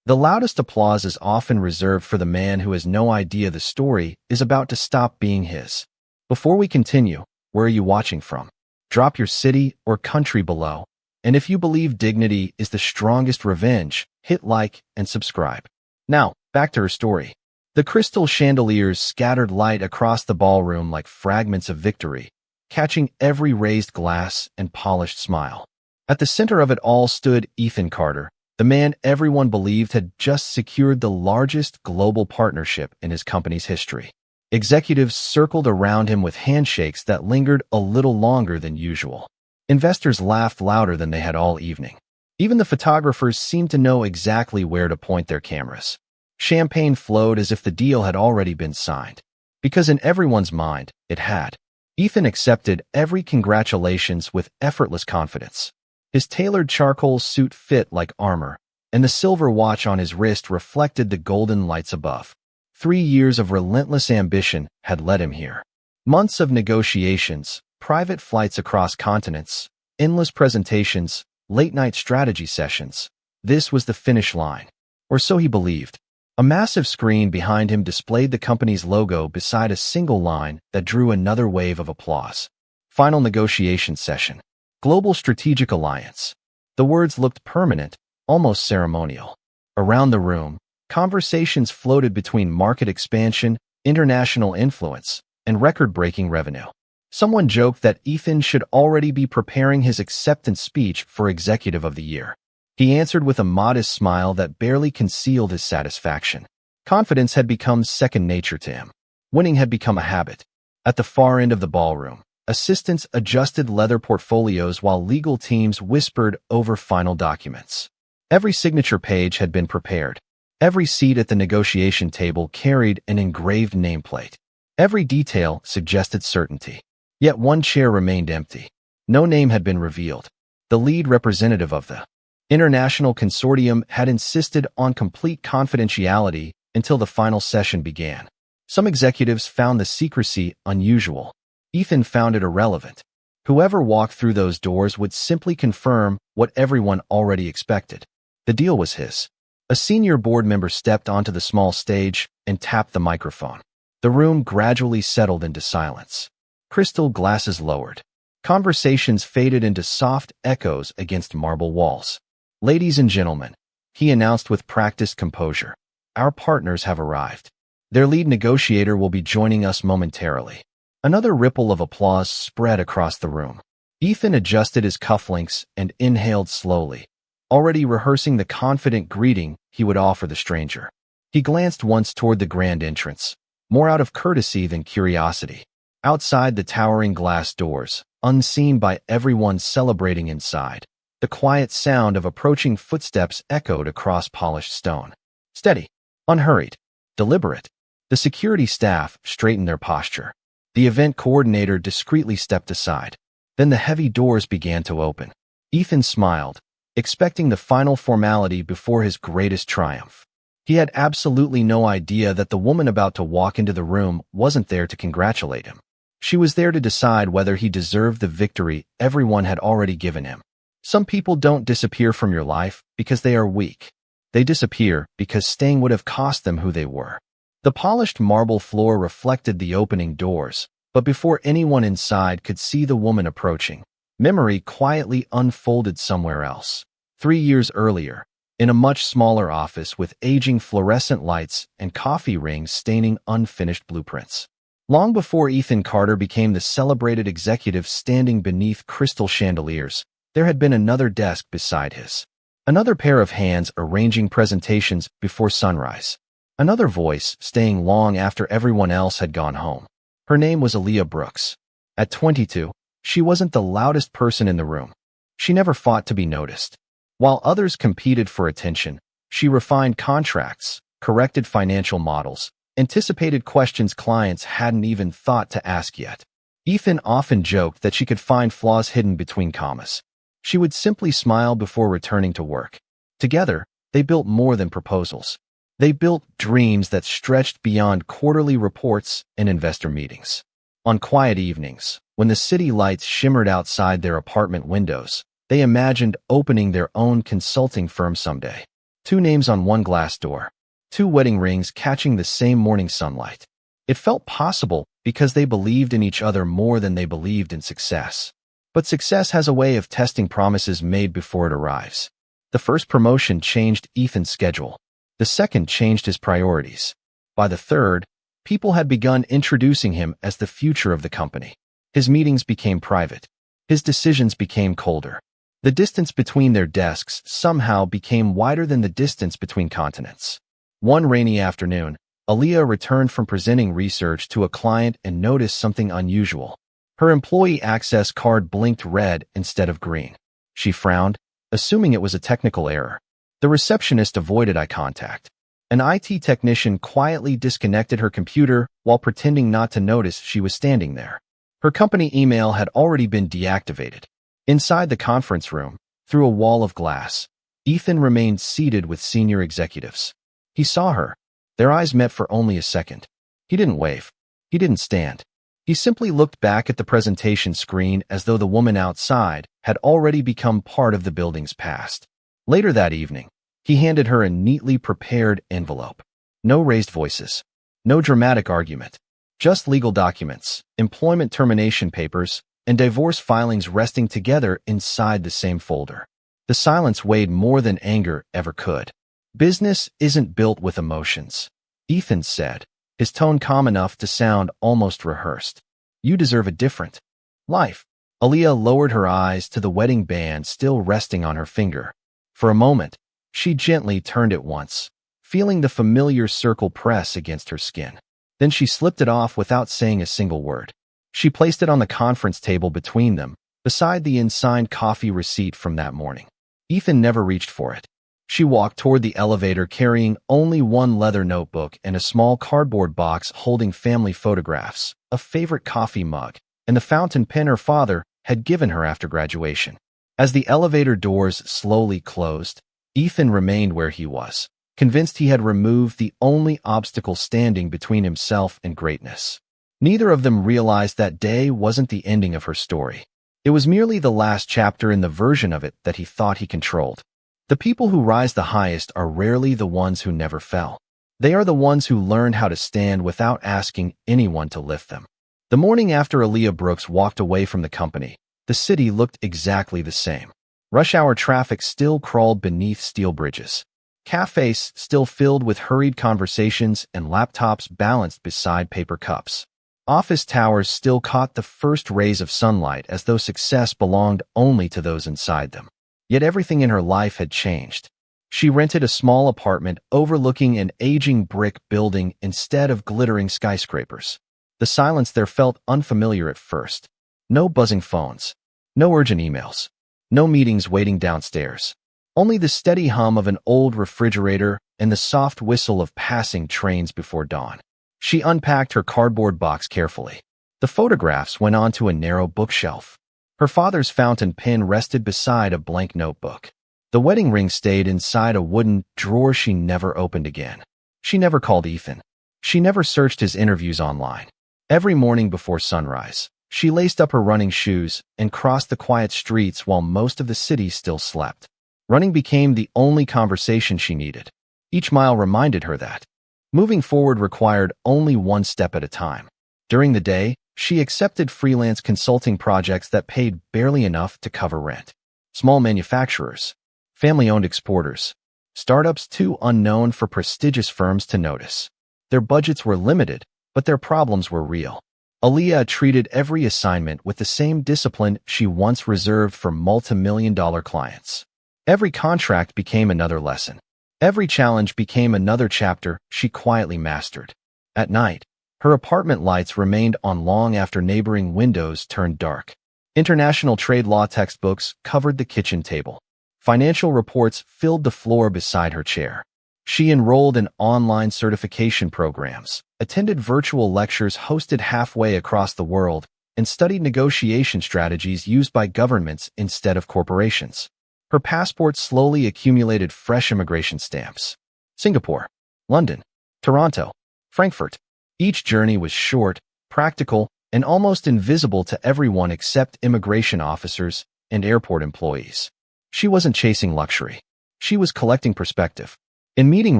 The loudest applause is often reserved for the man who has no idea the story is about to stop being his. Before we continue, where are you watching from? Drop your city or country below. And if you believe dignity is the strongest revenge, hit like and subscribe. Now, back to her story. The crystal chandeliers scattered light across the ballroom like fragments of victory, catching every raised glass and polished smile. At the center of it all stood Ethan Carter, the man everyone believed had just secured the largest global partnership in his company's history. Executives circled around him with handshakes that lingered a little longer than usual. Investors laughed louder than they had all evening. Even the photographers seemed to know exactly where to point their cameras. Champagne flowed as if the deal had already been signed. Because in everyone's mind, it had. Ethan accepted every congratulations with effortless confidence. His tailored charcoal suit fit like armor, and the silver watch on his wrist reflected the golden lights above. 3 years of relentless ambition had led him here. Months of negotiations, private flights across continents, endless presentations, late-night strategy sessions. This was the finish line. Or so he believed. A massive screen behind him displayed the company's logo beside a single line that drew another wave of applause. Final negotiation session. Global Strategic Alliance. The words looked permanent, almost ceremonial. Around the room, conversations floated between market expansion, international influence, and record-breaking revenue. Someone joked that Ethan should already be preparing his acceptance speech for Executive of the Year. He answered with a modest smile that barely concealed his satisfaction. Confidence had become second nature to him. Winning had become a habit. At the far end of the ballroom, assistants adjusted leather portfolios while legal teams whispered over final documents. Every signature page had been prepared. Every seat at the negotiation table carried an engraved nameplate. Every detail suggested certainty. Yet one chair remained empty. No name had been revealed. The lead representative of the international consortium had insisted on complete confidentiality until the final session began. Some executives found the secrecy unusual. Ethan found it irrelevant. Whoever walked through those doors would simply confirm what everyone already expected. The deal was his. A senior board member stepped onto the small stage and tapped the microphone. The room gradually settled into silence. Crystal glasses lowered. Conversations faded into soft echoes against marble walls. "Ladies and gentlemen," he announced with practiced composure, "our partners have arrived. Their lead negotiator will be joining us momentarily." Another ripple of applause spread across the room. Ethan adjusted his cufflinks and inhaled slowly, already rehearsing the confident greeting he would offer the stranger. He glanced once toward the grand entrance, more out of courtesy than curiosity. Outside the towering glass doors, unseen by everyone celebrating inside, the quiet sound of approaching footsteps echoed across polished stone. Steady, unhurried, deliberate. The security staff straightened their posture. The event coordinator discreetly stepped aside. Then the heavy doors began to open. Ethan smiled, expecting the final formality before his greatest triumph. He had absolutely no idea that the woman about to walk into the room wasn't there to congratulate him. She was there to decide whether he deserved the victory everyone had already given him. Some people don't disappear from your life because they are weak. They disappear because staying would have cost them who they were. The polished marble floor reflected the opening doors, but before anyone inside could see the woman approaching, memory quietly unfolded somewhere else. 3 years earlier, in a much smaller office with aging fluorescent lights and coffee rings staining unfinished blueprints. Long before Ethan Carter became the celebrated executive standing beneath crystal chandeliers, there had been another desk beside his. Another pair of hands arranging presentations before sunrise. Another voice staying long after everyone else had gone home. Her name was Aaliyah Brooks. At 22, she wasn't the loudest person in the room. She never fought to be noticed. While others competed for attention, she refined contracts, corrected financial models, anticipated questions clients hadn't even thought to ask yet. Ethan often joked that she could find flaws hidden between commas. She would simply smile before returning to work. Together, they built more than proposals. They built dreams that stretched beyond quarterly reports and investor meetings. On quiet evenings, when the city lights shimmered outside their apartment windows, they imagined opening their own consulting firm someday. Two names on one glass door. Two wedding rings catching the same morning sunlight. It felt possible because they believed in each other more than they believed in success. But success has a way of testing promises made before it arrives. The first promotion changed Ethan's schedule. The second changed his priorities. By the third, people had begun introducing him as the future of the company. His meetings became private. His decisions became colder. The distance between their desks somehow became wider than the distance between continents. One rainy afternoon, Aaliyah returned from presenting research to a client and noticed something unusual. Her employee access card blinked red instead of green. She frowned, assuming it was a technical error. The receptionist avoided eye contact. An IT technician quietly disconnected her computer while pretending not to notice she was standing there. Her company email had already been deactivated. Inside the conference room, through a wall of glass, Ethan remained seated with senior executives. He saw her. Their eyes met for only a second. He didn't wave. He didn't stand. He simply looked back at the presentation screen as though the woman outside had already become part of the building's past. Later that evening, he handed her a neatly prepared envelope. No raised voices. No dramatic argument. Just legal documents, employment termination papers, and divorce filings resting together inside the same folder. The silence weighed more than anger ever could. Business isn't built with emotions, Ethan said, his tone calm enough to sound almost rehearsed. You deserve a different life. Aaliyah lowered her eyes to the wedding band still resting on her finger. For a moment, she gently turned it once, feeling the familiar circle press against her skin. Then she slipped it off without saying a single word. She placed it on the conference table between them, beside the unsigned coffee receipt from that morning. Ethan never reached for it. She walked toward the elevator carrying only one leather notebook and a small cardboard box holding family photographs, a favorite coffee mug, and the fountain pen her father had given her after graduation. As the elevator doors slowly closed, Ethan remained where he was, convinced he had removed the only obstacle standing between himself and greatness. Neither of them realized that day wasn't the ending of her story. It was merely the last chapter in the version of it that he thought he controlled. The people who rise the highest are rarely the ones who never fell. They are the ones who learned how to stand without asking anyone to lift them. The morning after Aaliyah Brooks walked away from the company, the city looked exactly the same. Rush hour traffic still crawled beneath steel bridges. Cafes still filled with hurried conversations and laptops balanced beside paper cups. Office towers still caught the first rays of sunlight as though success belonged only to those inside them. Yet everything in her life had changed. She rented a small apartment overlooking an aging brick building instead of glittering skyscrapers. The silence there felt unfamiliar at first. No buzzing phones. No urgent emails. No meetings waiting downstairs. Only the steady hum of an old refrigerator and the soft whistle of passing trains before dawn. She unpacked her cardboard box carefully. The photographs went onto a narrow bookshelf. Her father's fountain pen rested beside a blank notebook. The wedding ring stayed inside a wooden drawer she never opened again. She never called Ethan. She never searched his interviews online. Every morning before sunrise, she laced up her running shoes and crossed the quiet streets while most of the city still slept. Running became the only conversation she needed. Each mile reminded her that moving forward required only one step at a time. During the day, she accepted freelance consulting projects that paid barely enough to cover rent. Small manufacturers, family-owned exporters, startups too unknown for prestigious firms to notice. Their budgets were limited, but their problems were real. Aaliyah treated every assignment with the same discipline she once reserved for multi-million-dollar clients. Every contract became another lesson. Every challenge became another chapter she quietly mastered. At night, her apartment lights remained on long after neighboring windows turned dark. International trade law textbooks covered the kitchen table. Financial reports filled the floor beside her chair. She enrolled in online certification programs, attended virtual lectures hosted halfway across the world, and studied negotiation strategies used by governments instead of corporations. Her passport slowly accumulated fresh immigration stamps. Singapore, London, Toronto, Frankfurt. Each journey was short, practical, and almost invisible to everyone except immigration officers and airport employees. She wasn't chasing luxury. She was collecting perspective. In meeting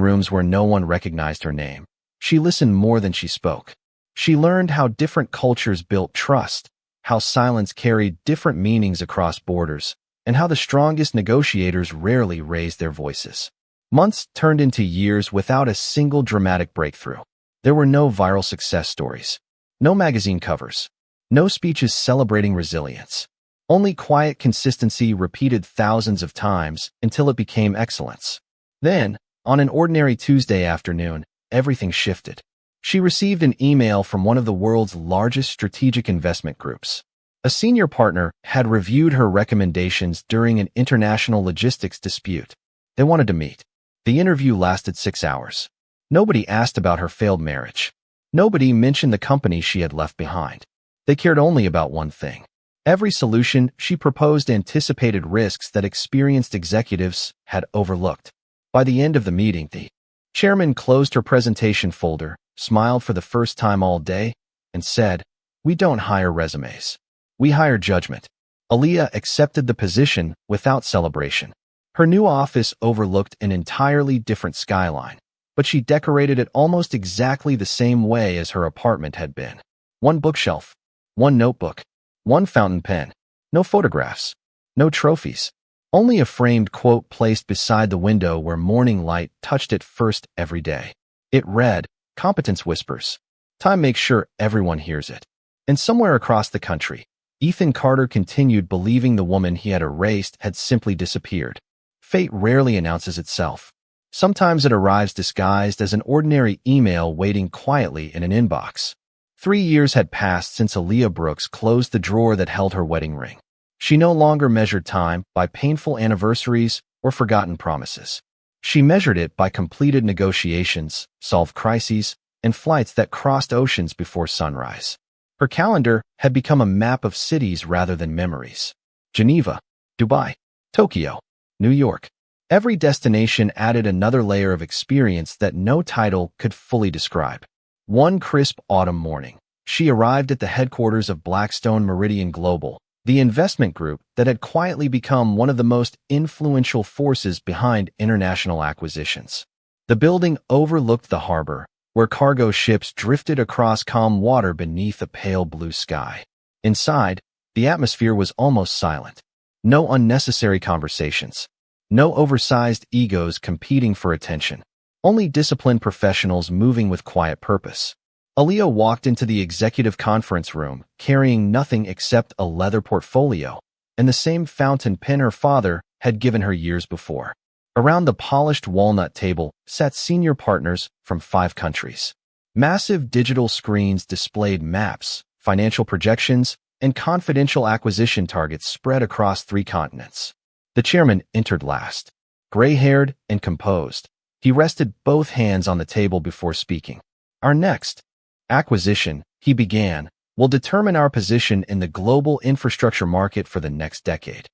rooms where no one recognized her name, she listened more than she spoke. She learned how different cultures built trust, how silence carried different meanings across borders, and how the strongest negotiators rarely raised their voices. Months turned into years without a single dramatic breakthrough. There were no viral success stories, no magazine covers, no speeches celebrating resilience. Only quiet consistency repeated thousands of times until it became excellence. Then, on an ordinary Tuesday afternoon, everything shifted. She received an email from one of the world's largest strategic investment groups. A senior partner had reviewed her recommendations during an international logistics dispute. They wanted to meet. The interview lasted 6 hours. Nobody asked about her failed marriage. Nobody mentioned the company she had left behind. They cared only about one thing. Every solution she proposed anticipated risks that experienced executives had overlooked. By the end of the meeting, the chairman closed her presentation folder, smiled for the first time all day, and said, "We don't hire resumes. We hire judgment." Aaliyah accepted the position without celebration. Her new office overlooked an entirely different skyline, but she decorated it almost exactly the same way as her apartment had been. One bookshelf, one notebook, one fountain pen, no photographs, no trophies, only a framed quote placed beside the window where morning light touched it first every day. It read, "Competence whispers. Time makes sure everyone hears it." And somewhere across the country, Ethan Carter continued believing the woman he had erased had simply disappeared. Fate rarely announces itself. Sometimes it arrives disguised as an ordinary email waiting quietly in an inbox. 3 years had passed since Aaliyah Brooks closed the drawer that held her wedding ring. She no longer measured time by painful anniversaries or forgotten promises. She measured it by completed negotiations, solved crises, and flights that crossed oceans before sunrise. Her calendar had become a map of cities rather than memories. Geneva, Dubai, Tokyo, New York. Every destination added another layer of experience that no title could fully describe. One crisp autumn morning, she arrived at the headquarters of Blackstone Meridian Global, the investment group that had quietly become one of the most influential forces behind international acquisitions. The building overlooked the harbor, where cargo ships drifted across calm water beneath a pale blue sky. Inside, the atmosphere was almost silent. No unnecessary conversations. No oversized egos competing for attention. Only disciplined professionals moving with quiet purpose. Aaliyah walked into the executive conference room, carrying nothing except a leather portfolio and the same fountain pen her father had given her years before. Around the polished walnut table sat senior partners from 5 countries. Massive digital screens displayed maps, financial projections, and confidential acquisition targets spread across 3 continents. The chairman entered last. Gray-haired and composed, he rested both hands on the table before speaking. "Our next acquisition," he began, "will determine our position in the global infrastructure market for the next decade."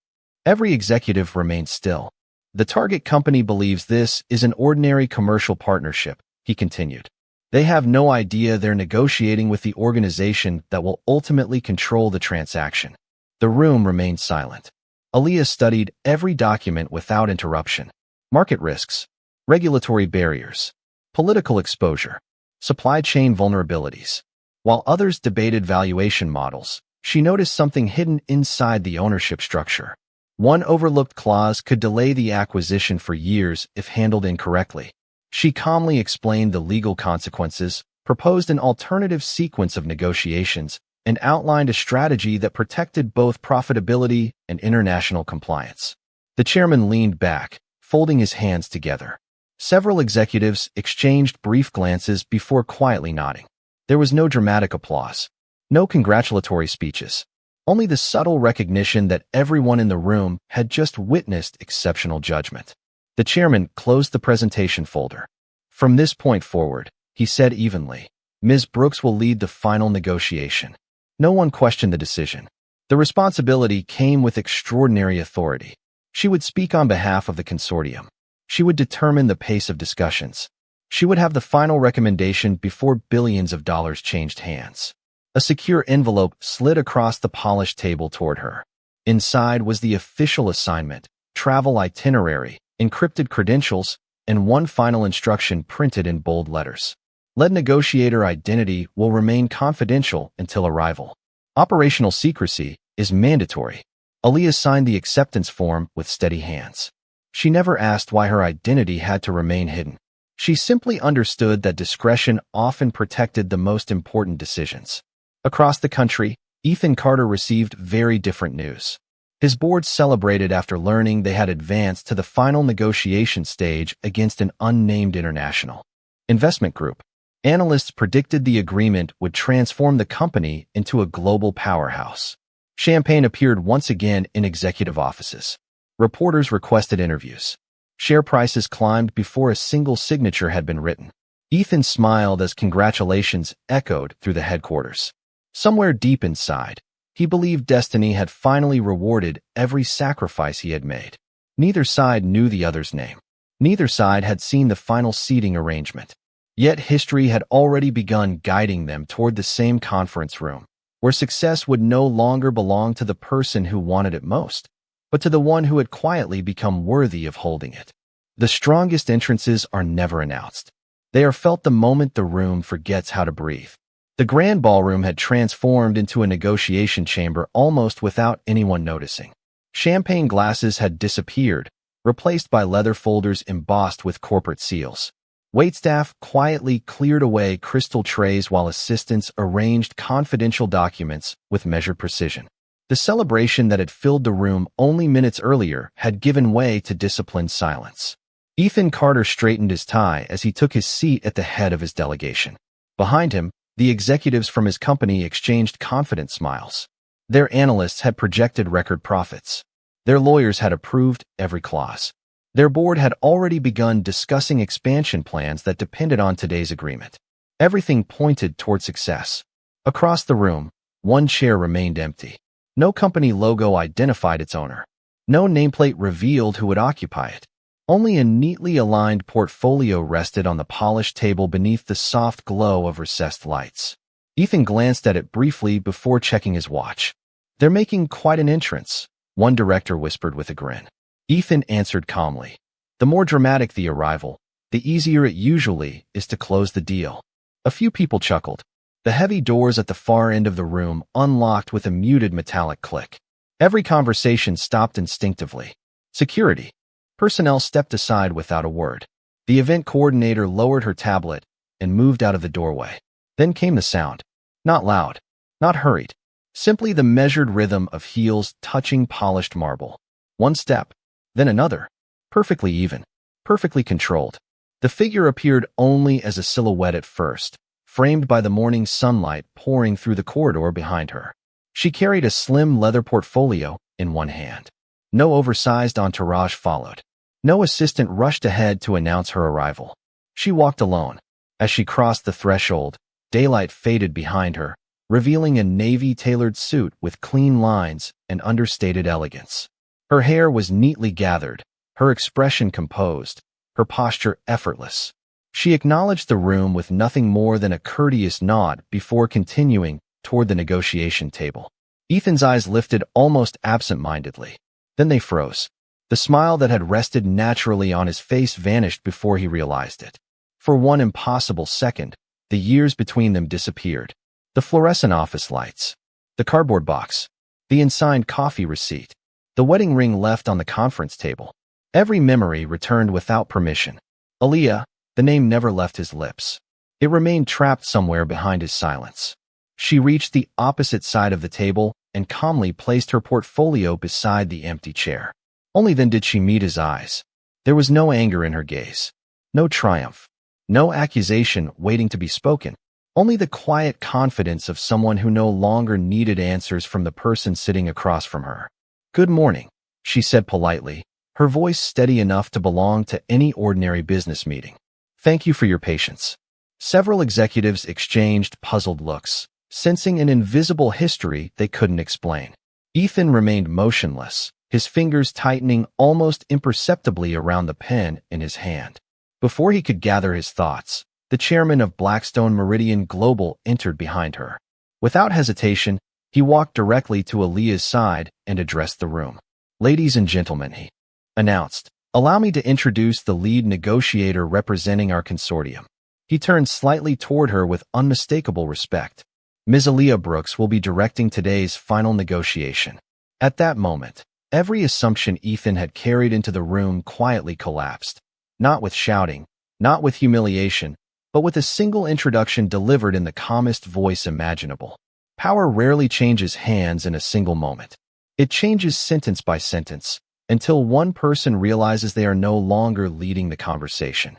Every executive remained still. "The target company believes this is an ordinary commercial partnership," he continued. "They have no idea they're negotiating with the organization that will ultimately control the transaction." The room remained silent. Aaliyah studied every document without interruption. Market risks, regulatory barriers, political exposure, supply chain vulnerabilities. While others debated valuation models, she noticed something hidden inside the ownership structure. One overlooked clause could delay the acquisition for years if handled incorrectly. She calmly explained the legal consequences, proposed an alternative sequence of negotiations, and outlined a strategy that protected both profitability and international compliance. The chairman leaned back, folding his hands together. Several executives exchanged brief glances before quietly nodding. There was no dramatic applause, no congratulatory speeches, only the subtle recognition that everyone in the room had just witnessed exceptional judgment. The chairman closed the presentation folder. "From this point forward," he said evenly, "Ms. Brooks will lead the final negotiation." No one questioned the decision. The responsibility came with extraordinary authority. She would speak on behalf of the consortium. She would determine the pace of discussions. She would have the final recommendation before billions of dollars changed hands. A secure envelope slid across the polished table toward her. Inside was the official assignment, travel itinerary, encrypted credentials, and one final instruction printed in bold letters. Lead negotiator identity will remain confidential until arrival. Operational secrecy is mandatory. Aaliyah signed the acceptance form with steady hands. She never asked why her identity had to remain hidden. She simply understood that discretion often protected the most important decisions. Across the country, Ethan Carter received very different news. His board celebrated after learning they had advanced to the final negotiation stage against an unnamed international investment group. Analysts predicted the agreement would transform the company into a global powerhouse. Champagne appeared once again in executive offices. Reporters requested interviews. Share prices climbed before a single signature had been written. Ethan smiled as congratulations echoed through the headquarters. Somewhere deep inside, he believed destiny had finally rewarded every sacrifice he had made. Neither side knew the other's name. Neither side had seen the final seating arrangement. Yet history had already begun guiding them toward the same conference room, where success would no longer belong to the person who wanted it most, but to the one who had quietly become worthy of holding it. The strongest entrances are never announced. They are felt the moment the room forgets how to breathe. The grand ballroom had transformed into a negotiation chamber almost without anyone noticing. Champagne glasses had disappeared, replaced by leather folders embossed with corporate seals. Waitstaff quietly cleared away crystal trays while assistants arranged confidential documents with measured precision. The celebration that had filled the room only minutes earlier had given way to disciplined silence. Ethan Carter straightened his tie as he took his seat at the head of his delegation. Behind him, the executives from his company exchanged confident smiles. Their analysts had projected record profits. Their lawyers had approved every clause. Their board had already begun discussing expansion plans that depended on today's agreement. Everything pointed toward success. Across the room, one chair remained empty. No company logo identified its owner. No nameplate revealed who would occupy it. Only a neatly aligned portfolio rested on the polished table beneath the soft glow of recessed lights. Ethan glanced at it briefly before checking his watch. "They're making quite an entrance," one director whispered with a grin. Ethan answered calmly. The more dramatic the arrival, the easier it usually is to close the deal. A few people chuckled. The heavy doors at the far end of the room unlocked with a muted metallic click. Every conversation stopped instinctively. Security. Personnel stepped aside without a word. The event coordinator lowered her tablet and moved out of the doorway. Then came the sound. Not loud, not hurried. Simply the measured rhythm of heels touching polished marble. One step, then another. Perfectly even, perfectly controlled. The figure appeared only as a silhouette at first, framed by the morning sunlight pouring through the corridor behind her. She carried a slim leather portfolio in one hand. No oversized entourage followed. No assistant rushed ahead to announce her arrival. She walked alone. As she crossed the threshold, daylight faded behind her, revealing a navy-tailored suit with clean lines and understated elegance. Her hair was neatly gathered, her expression composed, her posture effortless. She acknowledged the room with nothing more than a courteous nod before continuing toward the negotiation table. Ethan's eyes lifted almost absent-mindedly. Then they froze. The smile that had rested naturally on his face vanished before he realized it. For one impossible second, the years between them disappeared. The fluorescent office lights, the cardboard box, the unsigned coffee receipt, the wedding ring left on the conference table. Every memory returned without permission. Aaliyah, the name never left his lips. It remained trapped somewhere behind his silence. She reached the opposite side of the table and calmly placed her portfolio beside the empty chair. Only then did she meet his eyes. There was no anger in her gaze, no triumph, no accusation waiting to be spoken, only the quiet confidence of someone who no longer needed answers from the person sitting across from her. "Good morning," she said politely, her voice steady enough to belong to any ordinary business meeting. "Thank you for your patience." Several executives exchanged puzzled looks, sensing an invisible history they couldn't explain. Ethan remained motionless, his fingers tightening almost imperceptibly around the pen in his hand. Before he could gather his thoughts, the chairman of Blackstone Meridian Global entered behind her. Without hesitation, he walked directly to Aaliyah's side and addressed the room. "Ladies and gentlemen," he announced, Allow me to introduce the lead negotiator representing our consortium. He turned slightly toward her with unmistakable respect. Ms. Aaliyah Brooks will be directing today's final negotiation. At that moment, every assumption Ethan had carried into the room quietly collapsed. Not with shouting, not with humiliation, but with a single introduction delivered in the calmest voice imaginable. Power rarely changes hands in a single moment. It changes sentence by sentence, until one person realizes they are no longer leading the conversation.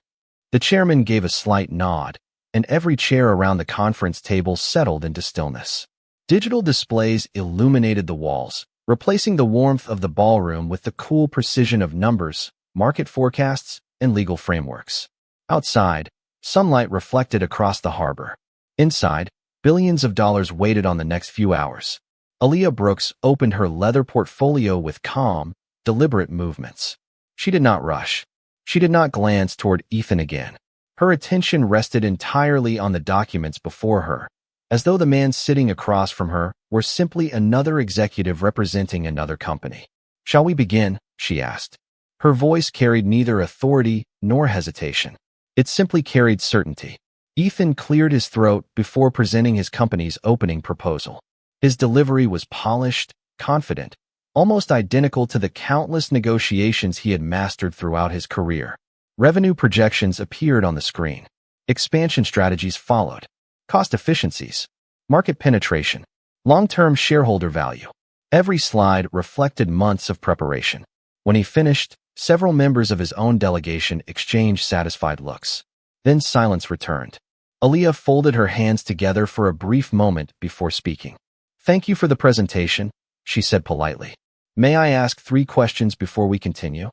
The chairman gave a slight nod, and every chair around the conference table settled into stillness. Digital displays illuminated the walls, replacing the warmth of the ballroom with the cool precision of numbers, market forecasts, and legal frameworks. Outside, sunlight reflected across the harbor. Inside, billions of dollars waited on the next few hours. Aaliyah Brooks opened her leather portfolio with calm, deliberate movements. She did not rush. She did not glance toward Ethan again. Her attention rested entirely on the documents before her, as though the man sitting across from her were simply another executive representing another company. "Shall we begin?" she asked. Her voice carried neither authority nor hesitation. It simply carried certainty. Ethan cleared his throat before presenting his company's opening proposal. His delivery was polished, confident, almost identical to the countless negotiations he had mastered throughout his career. Revenue projections appeared on the screen. Expansion strategies followed. Cost efficiencies, market penetration, long-term shareholder value. Every slide reflected months of preparation. When he finished, several members of his own delegation exchanged satisfied looks. Then silence returned. Aaliyah folded her hands together for a brief moment before speaking. "Thank you for the presentation," she said politely. "May I ask 3 questions before we continue?"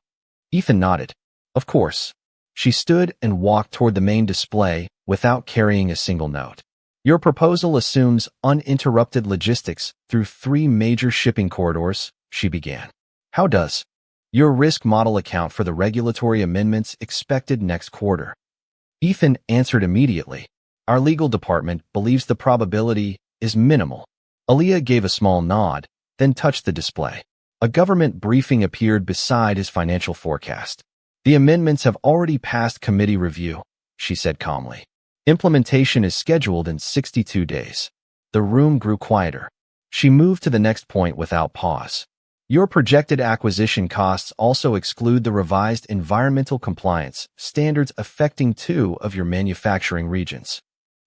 Ethan nodded. "Of course." She stood and walked toward the main display without carrying a single note. "Your proposal assumes uninterrupted logistics through 3 major shipping corridors," she began. "How does your risk model account for the regulatory amendments expected next quarter?" Ethan answered immediately. "Our legal department believes the probability is minimal." Aaliyah gave a small nod, then touched the display. A government briefing appeared beside his financial forecast. "The amendments have already passed committee review," she said calmly. "Implementation is scheduled in 62 days. The room grew quieter. She moved to the next point without pause. "Your projected acquisition costs also exclude the revised environmental compliance standards affecting 2 of your manufacturing regions."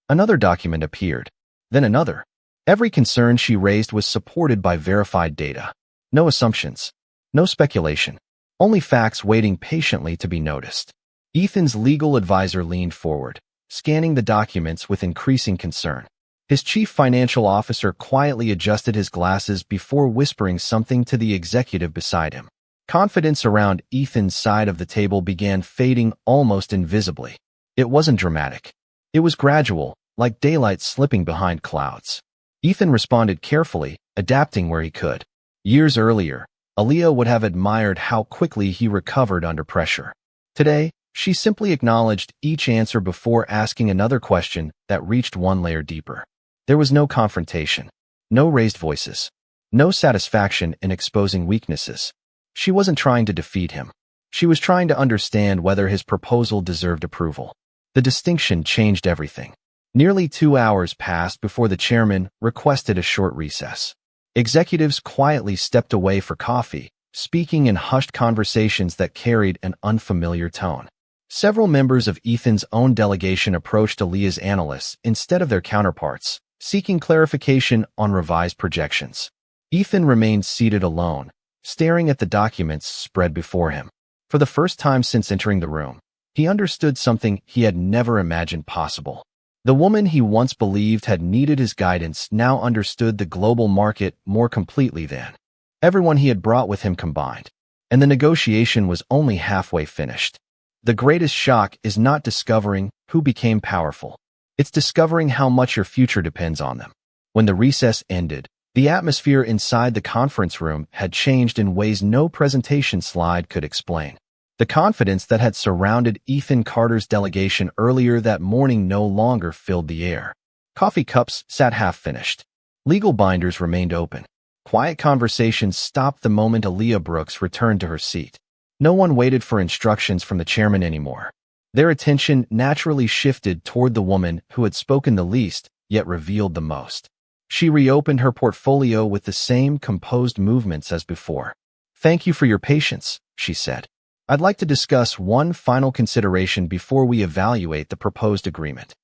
Another document appeared, then another. Every concern she raised was supported by verified data. No assumptions, no speculation, only facts waiting patiently to be noticed. Ethan's legal advisor leaned forward, scanning the documents with increasing concern. His chief financial officer quietly adjusted his glasses before whispering something to the executive beside him. Confidence around Ethan's side of the table began fading almost invisibly. It wasn't dramatic. It was gradual, like daylight slipping behind clouds. Ethan responded carefully, adapting where he could. Years earlier, Aaliyah would have admired how quickly he recovered under pressure. Today, she simply acknowledged each answer before asking another question that reached one layer deeper. There was no confrontation, no raised voices, no satisfaction in exposing weaknesses. She wasn't trying to defeat him. She was trying to understand whether his proposal deserved approval. The distinction changed everything. Nearly 2 hours passed before the chairman requested a short recess. Executives quietly stepped away for coffee, speaking in hushed conversations that carried an unfamiliar tone. Several members of Ethan's own delegation approached Aaliyah's analysts instead of their counterparts, seeking clarification on revised projections. Ethan remained seated alone, staring at the documents spread before him. For the first time since entering the room, he understood something he had never imagined possible. The woman he once believed had needed his guidance now understood the global market more completely than everyone he had brought with him combined. And the negotiation was only halfway finished. The greatest shock is not discovering who became powerful. It's discovering how much your future depends on them. When the recess ended, the atmosphere inside the conference room had changed in ways no presentation slide could explain. The confidence that had surrounded Ethan Carter's delegation earlier that morning no longer filled the air. Coffee cups sat half-finished. Legal binders remained open. Quiet conversations stopped the moment Aaliyah Brooks returned to her seat. No one waited for instructions from the chairman anymore. Their attention naturally shifted toward the woman who had spoken the least, yet revealed the most. She reopened her portfolio with the same composed movements as before. "Thank you for your patience," she said. "I'd like to discuss one final consideration before we evaluate the proposed agreement."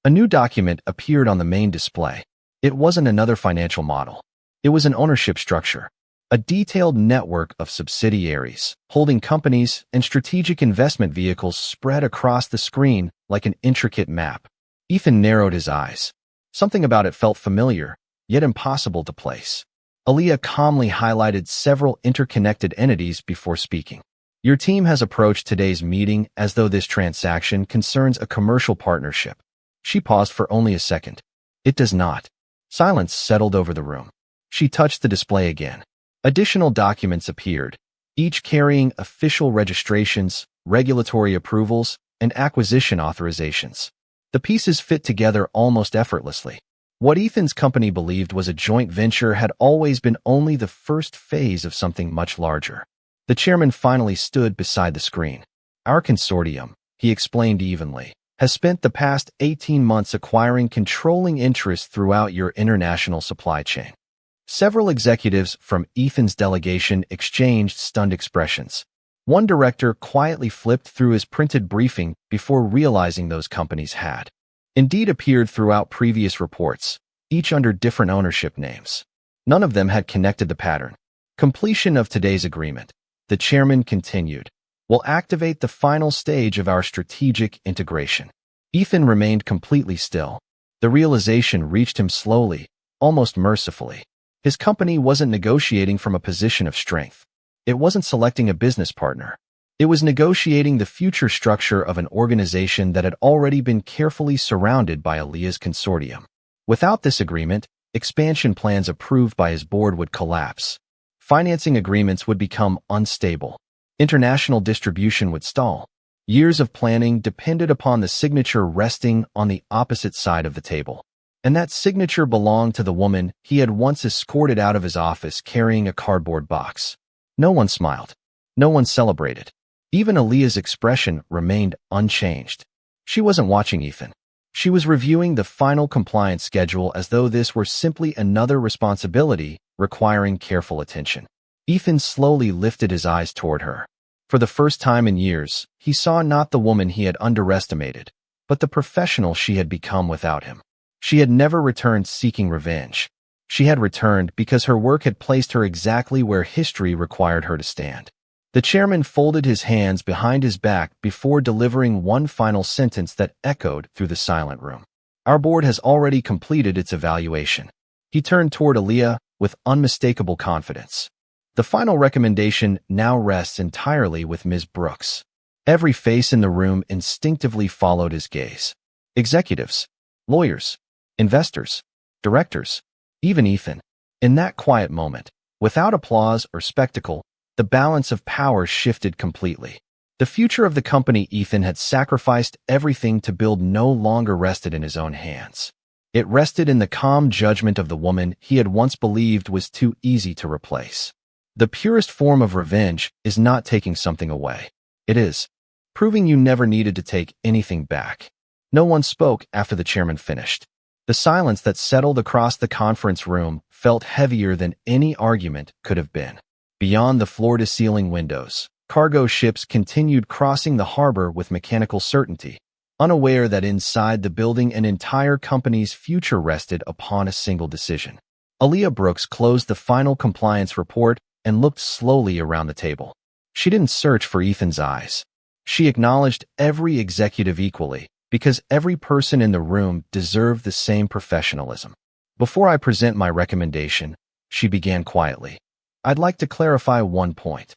A new document appeared on the main display. It wasn't another financial model. It was an ownership structure, a detailed network of subsidiaries, holding companies, and strategic investment vehicles spread across the screen like an intricate map. Ethan narrowed his eyes. Something about it felt familiar, yet impossible to place. Aaliyah calmly highlighted several interconnected entities before speaking. "Your team has approached today's meeting as though this transaction concerns a commercial partnership." She paused for only a second. "It does not." Silence settled over the room. She touched the display again. Additional documents appeared, each carrying official registrations, regulatory approvals, and acquisition authorizations. The pieces fit together almost effortlessly. What Ethan's company believed was a joint venture had always been only the first phase of something much larger. The chairman finally stood beside the screen. "Our consortium," he explained evenly, "has spent the past 18 months acquiring controlling interests throughout your international supply chain." Several executives from Ethan's delegation exchanged stunned expressions. One director quietly flipped through his printed briefing before realizing those companies had indeed appeared throughout previous reports, each under different ownership names. None of them had connected the pattern. "Completion of today's agreement," the chairman continued, "will activate the final stage of our strategic integration." Ethan remained completely still. The realization reached him slowly, almost mercifully. His company wasn't negotiating from a position of strength. It wasn't selecting a business partner. It was negotiating the future structure of an organization that had already been carefully surrounded by Aaliyah's consortium. Without this agreement, expansion plans approved by his board would collapse. Financing agreements would become unstable. International distribution would stall. Years of planning depended upon the signature resting on the opposite side of the table. And that signature belonged to the woman he had once escorted out of his office carrying a cardboard box. No one smiled. No one celebrated. Even Aaliyah's expression remained unchanged. She wasn't watching Ethan. She was reviewing the final compliance schedule as though this were simply another responsibility requiring careful attention. Ethan slowly lifted his eyes toward her. For the first time in years, he saw not the woman he had underestimated, but the professional she had become without him. She had never returned seeking revenge. She had returned because her work had placed her exactly where history required her to stand. The chairman folded his hands behind his back before delivering one final sentence that echoed through the silent room. "Our board has already completed its evaluation." He turned toward Aaliyah with unmistakable confidence. "The final recommendation now rests entirely with Ms. Brooks." Every face in the room instinctively followed his gaze. Executives, lawyers, investors, directors, even Ethan. In that quiet moment, without applause or spectacle, the balance of power shifted completely. The future of the company Ethan had sacrificed everything to build no longer rested in his own hands. It rested in the calm judgment of the woman he had once believed was too easy to replace. The purest form of revenge is not taking something away. It is proving you never needed to take anything back. No one spoke after the chairman finished. The silence that settled across the conference room felt heavier than any argument could have been. Beyond the floor-to-ceiling windows, cargo ships continued crossing the harbor with mechanical certainty, unaware that inside the building an entire company's future rested upon a single decision. Aaliyah Brooks closed the final compliance report and looked slowly around the table. She didn't search for Ethan's eyes. She acknowledged every executive equally, because every person in the room deserved the same professionalism. "Before I present my recommendation," she began quietly, "I'd like to clarify one point."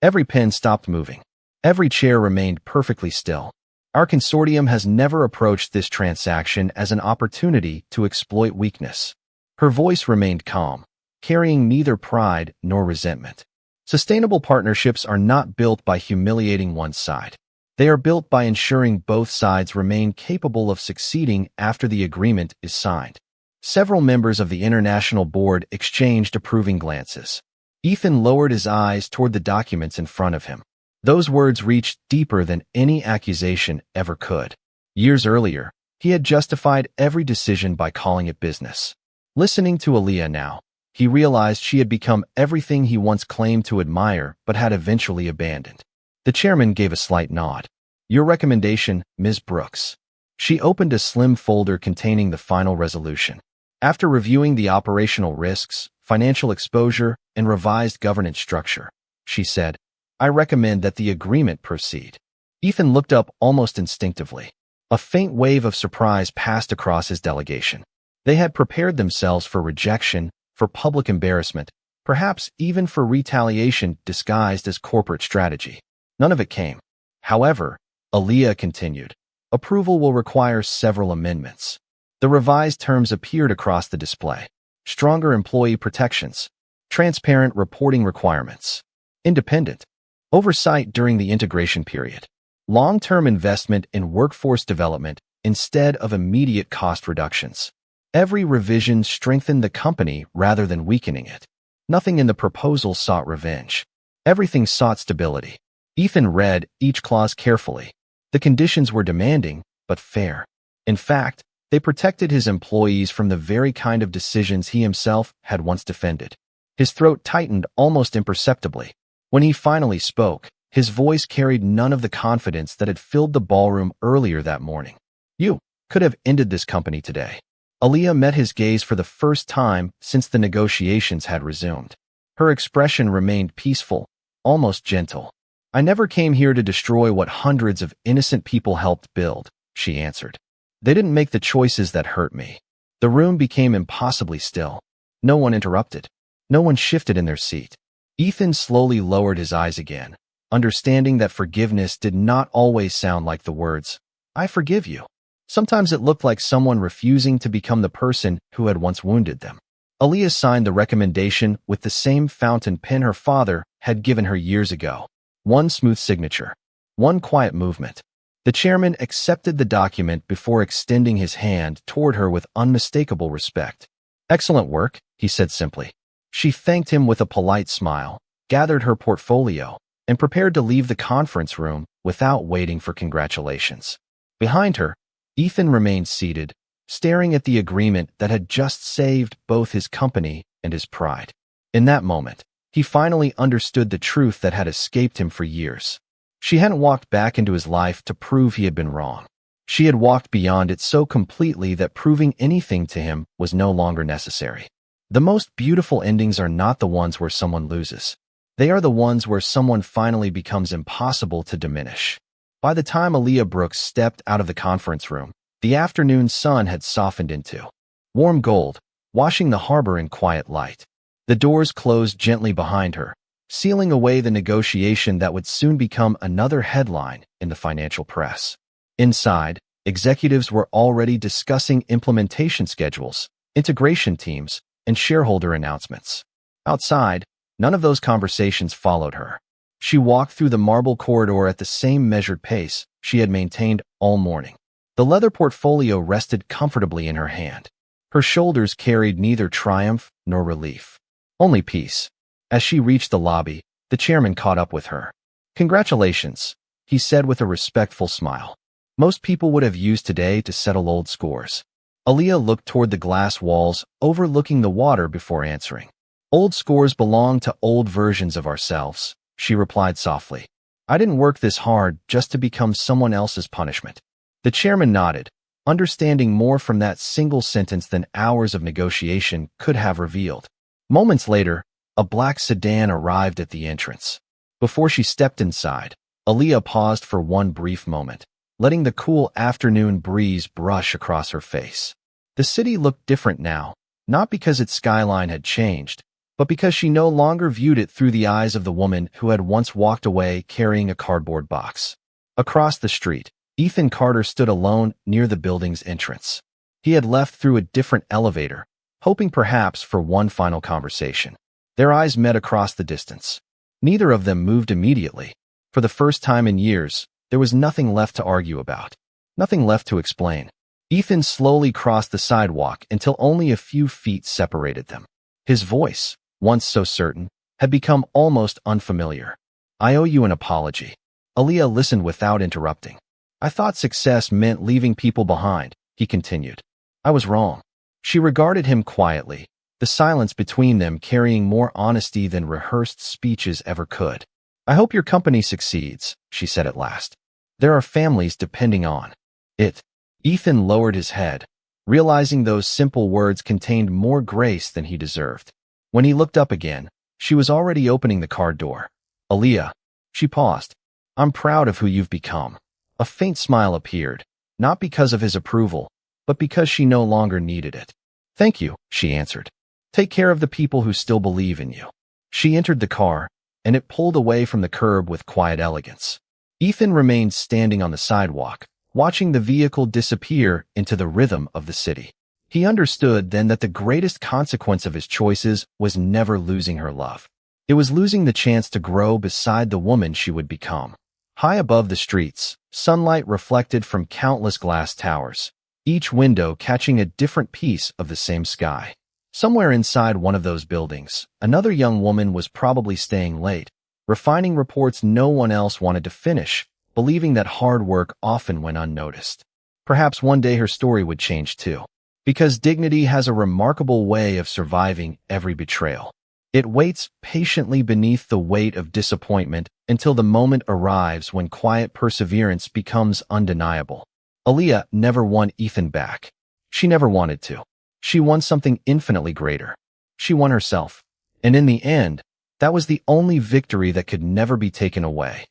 Every pen stopped moving. Every chair remained perfectly still. "Our consortium has never approached this transaction as an opportunity to exploit weakness." Her voice remained calm, carrying neither pride nor resentment. Sustainable partnerships are not built by humiliating one side. They are built by ensuring both sides remain capable of succeeding after the agreement is signed. Several members of the international board exchanged approving glances. Ethan lowered his eyes toward the documents in front of him. Those words reached deeper than any accusation ever could. Years earlier, he had justified every decision by calling it business. Listening to Aaliyah now, he realized she had become everything he once claimed to admire but had eventually abandoned. The chairman gave a slight nod. "Your recommendation, Ms. Brooks." She opened a slim folder containing the final resolution. After reviewing the operational risks, financial exposure, and revised governance structure, she said, "I recommend that the agreement proceed." Ethan looked up almost instinctively. A faint wave of surprise passed across his delegation. They had prepared themselves for rejection, for public embarrassment, perhaps even for retaliation disguised as corporate strategy. None of it came. However, Aaliyah continued, "Approval will require several amendments." The revised terms appeared across the display. Stronger employee protections, transparent reporting requirements, independent oversight during the integration period, long-term investment in workforce development instead of immediate cost reductions. Every revision strengthened the company rather than weakening it. Nothing in the proposal sought revenge. Everything sought stability. Ethan read each clause carefully. The conditions were demanding, but fair. In fact, they protected his employees from the very kind of decisions he himself had once defended. His throat tightened almost imperceptibly. When he finally spoke, his voice carried none of the confidence that had filled the ballroom earlier that morning. "You could have ended this company today." Aaliyah met his gaze for the first time since the negotiations had resumed. Her expression remained peaceful, almost gentle. "I never came here to destroy what hundreds of innocent people helped build," she answered. "They didn't make the choices that hurt me." The room became impossibly still. No one interrupted. No one shifted in their seat. Ethan slowly lowered his eyes again, understanding that forgiveness did not always sound like the words, "I forgive you." Sometimes it looked like someone refusing to become the person who had once wounded them. Aaliyah signed the recommendation with the same fountain pen her father had given her years ago. One smooth signature. One quiet movement. The chairman accepted the document before extending his hand toward her with unmistakable respect. "Excellent work," he said simply. She thanked him with a polite smile, gathered her portfolio, and prepared to leave the conference room without waiting for congratulations. Behind her, Ethan remained seated, staring at the agreement that had just saved both his company and his pride. In that moment, he finally understood the truth that had escaped him for years. She hadn't walked back into his life to prove he had been wrong. She had walked beyond it so completely that proving anything to him was no longer necessary. The most beautiful endings are not the ones where someone loses. They are the ones where someone finally becomes impossible to diminish. By the time Aaliyah Brooks stepped out of the conference room, the afternoon sun had softened into warm gold, washing the harbor in quiet light. The doors closed gently behind her, sealing away the negotiation that would soon become another headline in the financial press. Inside, executives were already discussing implementation schedules, integration teams, and shareholder announcements. Outside, none of those conversations followed her. She walked through the marble corridor at the same measured pace she had maintained all morning. The leather portfolio rested comfortably in her hand. Her shoulders carried neither triumph nor relief, only peace. As she reached the lobby, the chairman caught up with her. "Congratulations," he said with a respectful smile. Most people would have used today to settle old scores. Aaliyah looked toward the glass walls overlooking the water before answering. "Old scores belong to old versions of ourselves," she replied softly. "I didn't work this hard just to become someone else's punishment." The chairman nodded, understanding more from that single sentence than hours of negotiation could have revealed. Moments later, a black sedan arrived at the entrance. Before she stepped inside, Aaliyah paused for one brief moment, letting the cool afternoon breeze brush across her face. The city looked different now, not because its skyline had changed, but because she no longer viewed it through the eyes of the woman who had once walked away carrying a cardboard box. Across the street, Ethan Carter stood alone near the building's entrance. He had left through a different elevator, hoping perhaps for one final conversation. Their eyes met across the distance. Neither of them moved immediately. For the first time in years, there was nothing left to argue about, nothing left to explain. Ethan slowly crossed the sidewalk until only a few feet separated them. His voice, once so certain, had become almost unfamiliar. I owe you an apology. Aaliyah listened without interrupting. I thought success meant leaving people behind, he continued. I was wrong. She regarded him quietly, the silence between them carrying more honesty than rehearsed speeches ever could. I hope your company succeeds, she said at last. There are families depending on it. Ethan lowered his head, realizing those simple words contained more grace than he deserved. When he looked up again, she was already opening the car door. Aaliyah, she paused. I'm proud of who you've become. A faint smile appeared, not because of his approval, but because she no longer needed it. Thank you, she answered. Take care of the people who still believe in you. She entered the car, and it pulled away from the curb with quiet elegance. Ethan remained standing on the sidewalk, watching the vehicle disappear into the rhythm of the city. He understood then that the greatest consequence of his choices was never losing her love. It was losing the chance to grow beside the woman she would become. High above the streets, sunlight reflected from countless glass towers, each window catching a different piece of the same sky. Somewhere inside one of those buildings, another young woman was probably staying late, refining reports no one else wanted to finish, believing that hard work often went unnoticed. Perhaps one day her story would change too, because dignity has a remarkable way of surviving every betrayal. It waits patiently beneath the weight of disappointment until the moment arrives when quiet perseverance becomes undeniable. Aaliyah never won Ethan back. She never wanted to. She won something infinitely greater. She won herself. And in the end, that was the only victory that could never be taken away.